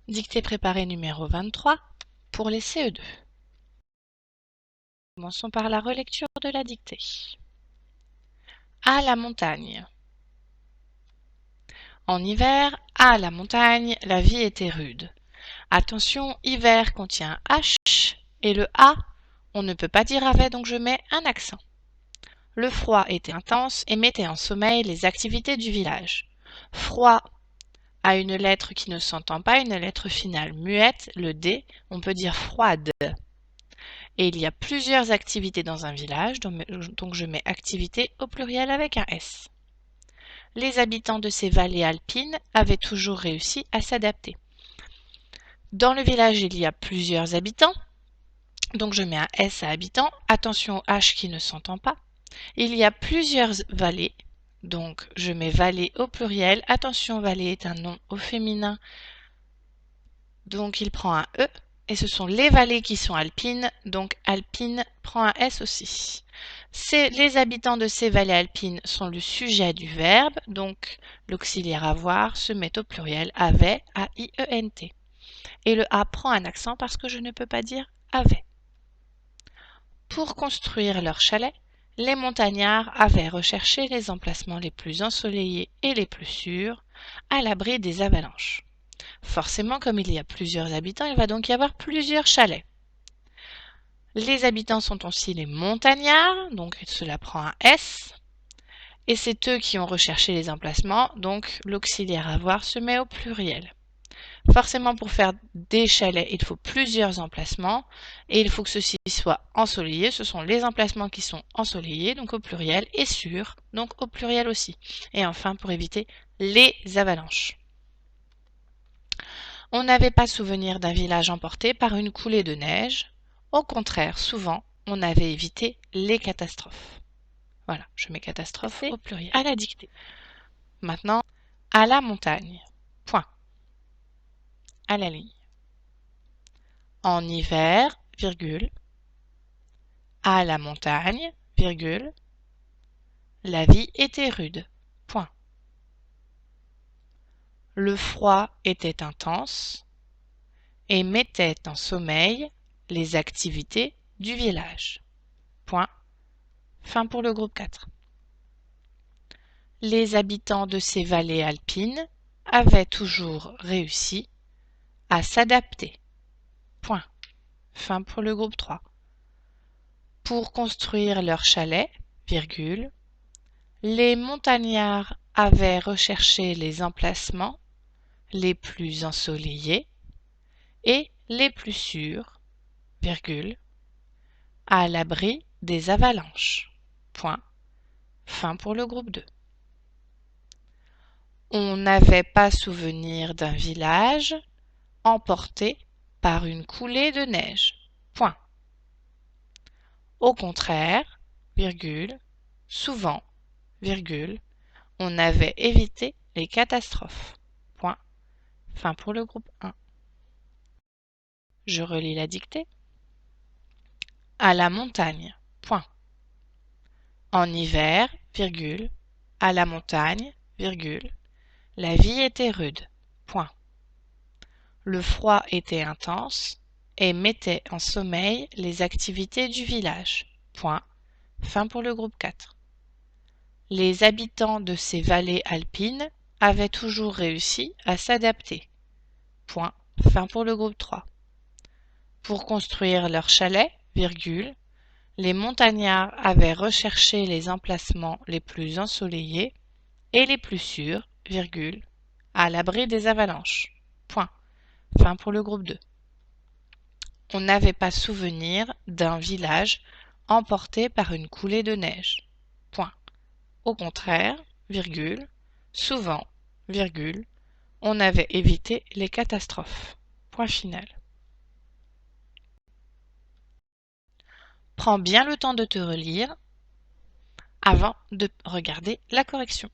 Dictée préparée numéro 23 pour les CE2. Commençons par la relecture de la dictée. À la montagne. En hiver, à la montagne, la vie était rude. Attention, hiver contient H et le A, on ne peut pas dire avait, donc je mets un accent. Le froid était intense et mettait en sommeil les activités du village. Froid a une lettre qui ne s'entend pas, une lettre finale muette, le D, on peut dire froide. Et il y a plusieurs activités dans un village, donc je mets activité au pluriel avec un S. Les habitants de ces vallées alpines avaient toujours réussi à s'adapter. Dans le village, il y a plusieurs habitants, donc je mets un S à habitants. Attention au H qui ne s'entend pas. Il y a plusieurs vallées, donc je mets vallée au pluriel. Attention, vallée est un nom au féminin, donc il prend un E. Et ce sont les vallées qui sont alpines, donc alpine prend un S aussi. Les habitants de ces vallées alpines sont le sujet du verbe, donc l'auxiliaire avoir se met au pluriel avait, A-I-E-N-T. Et le A prend un accent parce que je ne peux pas dire avait. Pour construire leur chalet, les montagnards avaient recherché les emplacements les plus ensoleillés et les plus sûrs, à l'abri des avalanches. Forcément, comme il y a plusieurs habitants, il va donc y avoir plusieurs chalets. Les habitants sont aussi les montagnards, donc cela prend un S. Et c'est eux qui ont recherché les emplacements, donc l'auxiliaire avoir se met au pluriel. Forcément, pour faire des chalets, il faut plusieurs emplacements et il faut que ceux-ci soient ensoleillés. Ce sont les emplacements qui sont ensoleillés, donc au pluriel, et sûrs, donc au pluriel aussi. Et enfin, pour éviter les avalanches. On n'avait pas souvenir d'un village emporté par une coulée de neige. Au contraire, souvent, on avait évité les catastrophes. Voilà, je mets catastrophe au pluriel. À la dictée. Maintenant, à la montagne. Point. À la ligne. En hiver, virgule. À la montagne, virgule. La vie était rude. Point. Le froid était intense et mettait en sommeil les activités du village. Point. Fin pour le groupe 4. Les habitants de ces vallées alpines avaient toujours réussi à s'adapter. Point. Fin pour le groupe 3. Pour construire leur chalet, virgule, les montagnards avaient recherché les emplacements les plus ensoleillés et les plus sûrs, virgule, à l'abri des avalanches. Point. Fin pour le groupe 2. On n'avait pas souvenir d'un village emporté par une coulée de neige. Point. Au contraire, virgule, souvent, virgule, on avait évité les catastrophes. Point. Fin pour le groupe 1. Je relis la dictée. À la montagne. Point. En hiver, virgule, à la montagne, virgule, la vie était rude. Point. Le froid était intense et mettait en sommeil les activités du village. Point. Fin pour le groupe 4. Les habitants de ces vallées alpines avaient toujours réussi à s'adapter. Point. Fin pour le groupe 3. Pour construire leur chalet, virgule, les montagnards avaient recherché les emplacements les plus ensoleillés et les plus sûrs, virgule, à l'abri des avalanches. Point. Fin pour le groupe 2. On n'avait pas souvenir d'un village emporté par une coulée de neige. Point. Au contraire, virgule, souvent, virgule, on avait évité les catastrophes. Point final. Prends bien le temps de te relire avant de regarder la correction.